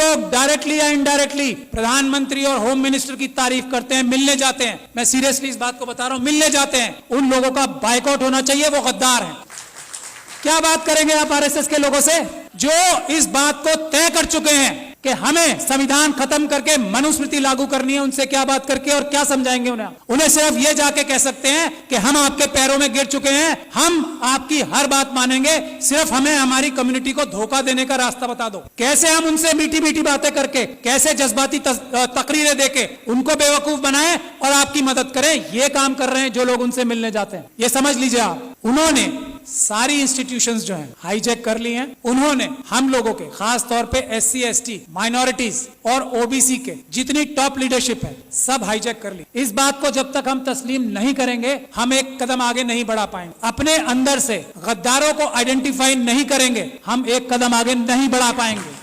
लोग डायरेक्टली या इनडायरेक्टली प्रधानमंत्री और होम मिनिस्टर की तारीफ करते हैं, मिलने जाते हैं, मैं सीरियसली इस बात को बता रहा हूं, मिलने जाते हैं, उन लोगों का बायकॉट होना चाहिए, वो गद्दार हैं। क्या बात करेंगे आप आरएसएस के लोगों से जो इस बात को तय कर चुके हैं कि हमें संविधान खत्म करके मनुस्मृति लागू करनी है? उनसे क्या बात करके और क्या समझाएंगे उन्हें? उन्हें सिर्फ ये जाके कह सकते हैं कि हम आपके पैरों में गिर चुके हैं, हम आपकी हर बात मानेंगे, सिर्फ हमें हमारी कम्युनिटी को धोखा देने का रास्ता बता दो। कैसे हम उनसे मीठी मीठी बातें करके, कैसे जज्बाती तकरीरें देके उनको बेवकूफ बनाएं और आपकी मदद करें, ये काम कर रहे हैं जो लोग उनसे मिलने जाते हैं। ये समझ लीजिए आप, उन्होंने सारी इंस्टीट्यूशंस जो हैं हाईजैक कर ली हैं। उन्होंने हम लोगों के, खास तौर पे एससी एसटी, माइनॉरिटीज और ओबीसी के जितनी टॉप लीडरशिप है सब हाईजैक कर ली। इस बात को जब तक हम तस्लीम नहीं करेंगे हम एक कदम आगे नहीं बढ़ा पाएंगे। अपने अंदर से गद्दारों को आइडेंटिफाई नहीं करेंगे हम एक कदम आगे नहीं बढ़ा पाएंगे।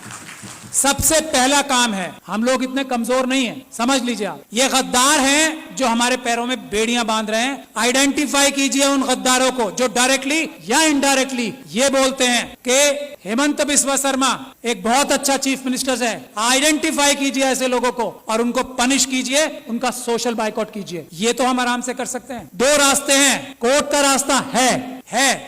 सबसे पहला काम है, हम लोग इतने कमजोर नहीं हैं, समझ लीजिए आप, ये गद्दार हैं जो हमारे पैरों में बेड़ियां बांध रहे हैं। आइडेंटिफाई कीजिए उन गद्दारों को जो डायरेक्टली या इनडायरेक्टली ये बोलते हैं कि हेमंत बिस्वा शर्मा एक बहुत अच्छा चीफ मिनिस्टर है। आइडेंटिफाई कीजिए ऐसे लोगों को और उनको पनिश कीजिए, उनका सोशल बाइकआउट कीजिए। ये तो हम आराम से कर सकते हैं। दो रास्ते हैं, कोर्ट का रास्ता है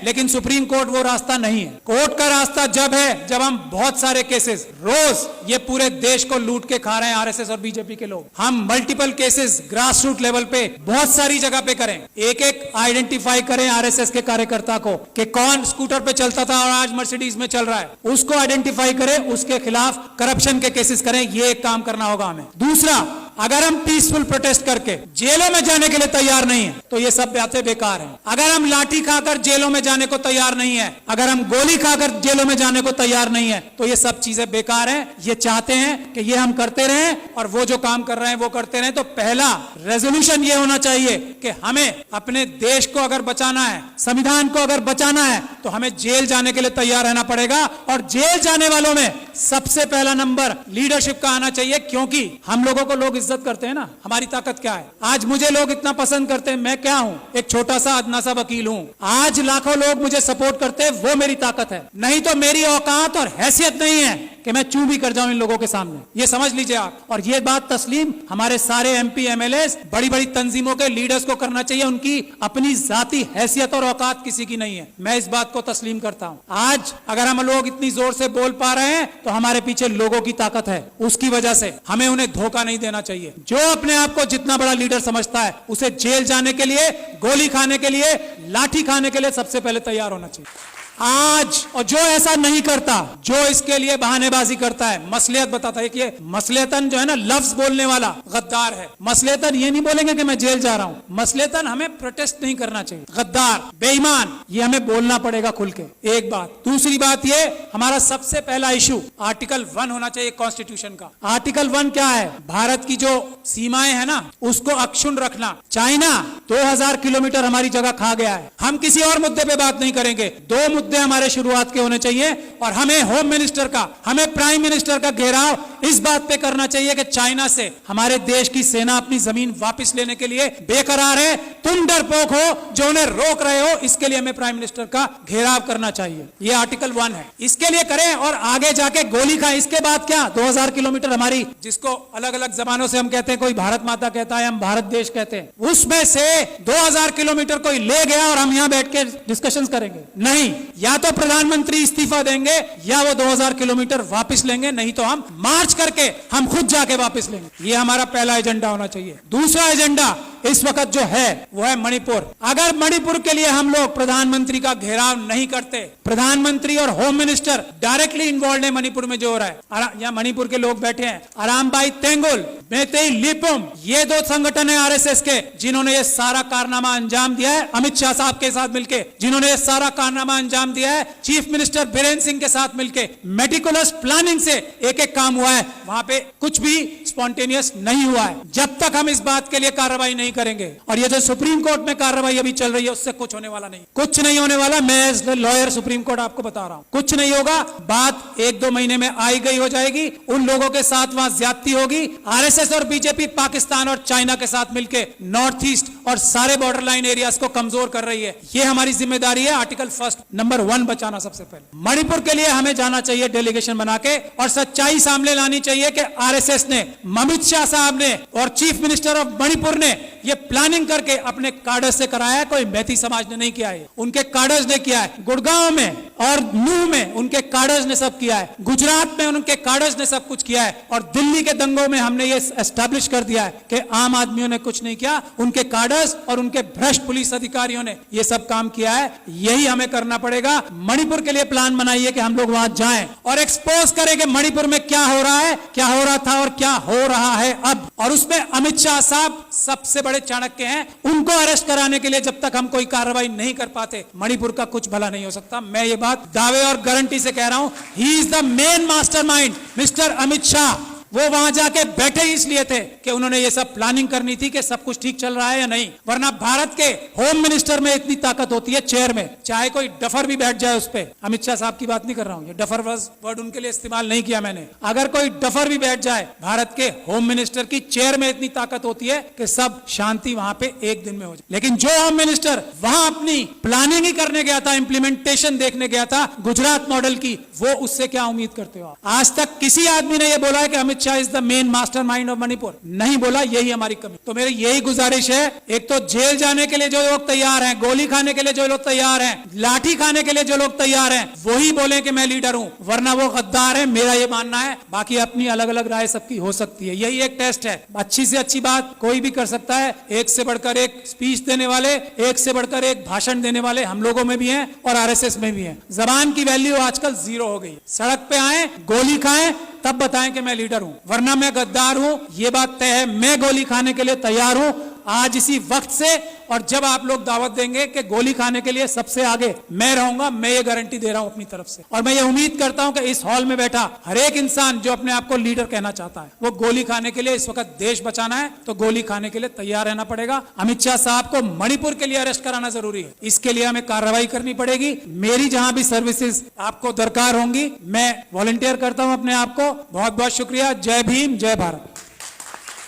लेकिन सुप्रीम कोर्ट वो रास्ता नहीं है। कोर्ट का रास्ता जब है जब हम बहुत सारे केसेस, रोज ये पूरे देश को लूट के खा रहे हैं आरएसएस और बीजेपी के लोग, हम multiple cases grass root level पे बहुत सारी जगह पे करें, एक एक आइडेंटिफाई करें आरएसएस के कार्यकर्ता को कि कौन स्कूटर पे चलता था और आज मर्सिडीज में चल रहा है, उसको आइडेंटिफाई करें, उसके खिलाफ करप्शन के केसेस करें। ये एक काम करना होगा हमें। दूसरा, अगर हम पीसफुल प्रोटेस्ट करके जेलों में जाने के लिए तैयार नहीं है तो ये सब बातें बेकार हैं। अगर हम लाठी खाकर जेलों में जाने को तैयार नहीं है, अगर हम गोली खाकर जेलों में जाने को तैयार नहीं है तो ये सब चीजें बेकार हैं। ये चाहते हैं कि ये हम करते रहें और वो जो काम कर रहे हैं वो करते रहें। तो पहला रेजोल्यूशन ये होना चाहिए कि हमें अपने देश को अगर बचाना है, संविधान को अगर बचाना है तो हमें जेल जाने के लिए तैयार रहना पड़ेगा। और जेल जाने वालों में सबसे पहला नंबर लीडरशिप का आना चाहिए, क्योंकि हम लोगों को लोग इज्जत करते हैं ना, हमारी ताकत क्या है। आज मुझे लोग इतना पसंद करते हैं, मैं क्या हूं, एक छोटा सा अदना सा वकील हूं। आज लाखों लोग मुझे सपोर्ट करते हैं, वो मेरी ताकत है। नहीं तो मेरी औकात और हैसियत नहीं है कि मैं चू भी कर जाऊं इन लोगों के सामने। ये समझ लीजिए आप। और ये बात तस्लीम हमारे सारे एमपी एमएलए, बड़ी बड़ी तंजीमों के लीडर्स को करना चाहिए। उनकी अपनी जाती हैसियत और औकात किसी की नहीं है, मैं इस बात को तस्लीम करता हूं। आज अगर हम लोग इतनी जोर से बोल पा रहे हैं तो हमारे पीछे लोगों की ताकत है, उसकी वजह से हमें उन्हें धोखा नहीं देना चाहिए। जो अपने आप को जितना बड़ा लीडर समझता है उसे जेल जाने के लिए, गोली खाने के लिए, लाठी खाने के लिए सबसे पहले तैयार होना चाहिए आज। और जो ऐसा नहीं करता, जो इसके लिए बहानेबाजी करता है, मसलियत बताता है कि ये मसलियतन जो है ना, लफ्ज बोलने वाला गद्दार है। मसलियतन ये नहीं बोलेंगे कि मैं जेल जा रहा हूं, मसलियतन हमें प्रोटेस्ट नहीं करना चाहिए। गद्दार, बेईमान, ये हमें बोलना पड़ेगा खुल के, एक बात। दूसरी बात ये, हमारा सबसे पहला इशू आर्टिकल 1 होना चाहिए कॉन्स्टिट्यूशन का। आर्टिकल 1 क्या है? भारत की जो सीमाएं है ना उसको अक्षुण्ण रखना। चाइना 2000 किलोमीटर हमारी जगह खा गया है। हम किसी और मुद्दे पे बात नहीं करेंगे, दो मुद्दे हमारे शुरुआत के होने चाहिए। और हमें होम मिनिस्टर का, हमें प्राइम मिनिस्टर का घेराव इस बात पे करना चाहिए कि चाइना से हमारे देश की सेना अपनी जमीन वापस लेने के लिए बेकरार है। तुम डरपोक हो जो उन्हें रोक रहे हो, इसके लिए हमें प्राइम मिनिस्टर का घेराव करना चाहिए। ये आर्टिकल 1 है, इसके लिए करें। और आगे जाके गोली खाएं। इसके बाद क्या, 2000 किलोमीटर हमारी, जिसको अलग अलग जबानों से हम कहते हैं, कोई भारत माता कहता है, हम भारत देश कहते हैं, उसमें से 2000 किलोमीटर कोई ले गया और हम यहां बैठ के डिस्कशन करेंगे? नहीं, या तो प्रधानमंत्री इस्तीफा देंगे या वो 2000 किलोमीटर वापस लेंगे, नहीं तो हम मार्च करके हम खुद जाके वापस लेंगे। ये हमारा पहला एजेंडा होना चाहिए। दूसरा एजेंडा इस वक्त जो है वो है मणिपुर। अगर मणिपुर के लिए हम लोग प्रधानमंत्री का घेराव नहीं करते, प्रधानमंत्री और होम मिनिस्टर डायरेक्टली इन्वॉल्व है मणिपुर में जो हो रहा है, यहाँ मणिपुर के लोग बैठे हैं, अरामबाई तेंगुल, मेतेई लिपुम, ये दो संगठन है आरएसएस के जिन्होंने ये सारा कारनामा अंजाम दिया है, अमित शाह साहब के साथ मिलकर जिन्होंने ये सारा कारनामा अंजाम दिया है, चीफ मिनिस्टर बीरेन सिंह के साथ मिलकर मेटिकुलस प्लानिंग से एक एक काम हुआ है। वहां पे कुछ भी स्पॉन्टेनियस नहीं हुआ है। जब तक हम इस बात के लिए कार्रवाई नहीं करेंगे, और ये जो सुप्रीम कोर्ट में कार्रवाई अभी चल रही है उससे कुछ होने वाला नहीं, कुछ नहीं होने वाला। मैं एज लॉयर सुप्रीम कोर्ट आपको बता रहा हूं, कुछ नहीं होगा। बात 1-2 महीने में आई गई हो जाएगी। उन लोगों के साथ वहां ज्यादती होगी। आरएसएस और बीजेपी पाकिस्तान और चाइना के साथ मिलकर नॉर्थ ईस्ट और सारे बॉर्डर लाइन एरियाज को कमजोर कर रही है। ये हमारी जिम्मेदारी है। आर्टिकल 1 नंबर 1 बचाना सबसे पहले। मणिपुर के लिए हमें जाना चाहिए डेलीगेशन बना के और सच्चाई सामने लानी चाहिए कि आरएसएस ने, अमित शाह साहब ने और चीफ मिनिस्टर ऑफ मणिपुर ने ये प्लानिंग करके अपने कार्डर्स से कराया है। कोई मैती समाज ने नहीं किया है, उनके कार्डर्स ने किया है। गुड़गांव में और नूह में उनके कार्डर्स ने सब किया है। गुजरात में उनके कार्डर्स ने सब कुछ किया है। और दिल्ली के दंगों में हमने ये एस्टैब्लिश कर दिया है कि आम आदमियों ने कुछ नहीं किया, उनके कार्डर्स और उनके भ्रष्ट पुलिस अधिकारियों ने ये सब काम किया है। यही हमें करना पड़ेगा। मणिपुर के लिए प्लान बनाइए कि हम लोग वहां जाएं और एक्सपोज करें कि मणिपुर में क्या हो रहा है, क्या हो रहा था और क्या हो रहा है अब। और उसमें अमित शाह साहब सबसे बड़े चाणक्य हैं। उनको अरेस्ट कराने के लिए जब तक हम कोई कार्रवाई नहीं कर पाते, मणिपुर का कुछ भला नहीं हो सकता। मैं ये बात दावे और गारंटी से कह रहा हूं। He is the main mastermind, mister Amit Shah. वो वहां जाके बैठे ही इसलिए थे कि उन्होंने ये सब प्लानिंग करनी थी कि सब कुछ ठीक चल रहा है या नहीं। वरना भारत के होम मिनिस्टर में इतनी ताकत होती है, चेयर में, चाहे कोई डफर भी बैठ जाए उस पे। अमित शाह साहब की बात नहीं कर रहा हूं, ये डफर वर्ड उनके लिए इस्तेमाल नहीं किया मैंने। अगर कोई डफर भी बैठ जाए, भारत के होम मिनिस्टर की चेयर में इतनी ताकत होती है कि सब शांति वहां पे एक दिन में हो जाए। लेकिन जो होम मिनिस्टर वहां अपनी प्लानिंग ही करने गया था, इंप्लीमेंटेशन देखने गया था गुजरात मॉडल की, वो उससे क्या उम्मीद करते हो? आज तक किसी आदमी ने यह बोला है कि Amit Shah is the main mastermind of Manipur? नहीं बोला। यही हमारी कमी। तो मेरी यही गुजारिश है, एक तो जेल जाने के लिए जो लोग तैयार हैं, गोली खाने के लिए जो लोग तैयार हैं, लाठी खाने के लिए जो लोग तैयार हैं, वही बोले कि मैं लीडर हूं, वरना वो गद्दार है। मेरा ये मानना है। बाकी अपनी अलग अलग राय सबकी हो सकती है। यही एक टेस्ट है। अच्छी से अच्छी बात कोई भी कर सकता है। एक से बढ़कर एक स्पीच देने वाले, एक से बढ़कर एक भाषण देने वाले हम लोगों में भी हैं और आरएसएस में भी हैं। जबान की वैल्यू आजकल 0 हो गई। सड़क पे आए, गोली खाएं, तब बताएं कि मैं लीडर हूं, वरना मैं गद्दार हूं। ये बात तय है। मैं गोली खाने के लिए तैयार हूं आज इसी वक्त से। और जब आप लोग दावत देंगे कि गोली खाने के लिए सबसे आगे मैं रहूंगा, मैं ये गारंटी दे रहा हूं अपनी तरफ से। और मैं ये उम्मीद करता हूं कि इस हॉल में बैठा हर एक इंसान जो अपने आप को लीडर कहना चाहता है, वो गोली खाने के लिए, इस वक्त देश बचाना है तो गोली खाने के लिए तैयार रहना पड़ेगा। अमित शाह साहब को मणिपुर के लिए अरेस्ट कराना जरूरी है। इसके लिए हमें कार्रवाई करनी पड़ेगी। मेरी जहां भी सर्विसेज आपको दरकार होंगी, मैं वॉलंटियर करता हूं अपने आप को। बहुत बहुत शुक्रिया। जय भीम, जय Bharat.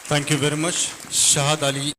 Thank you very much, Shahad Ali.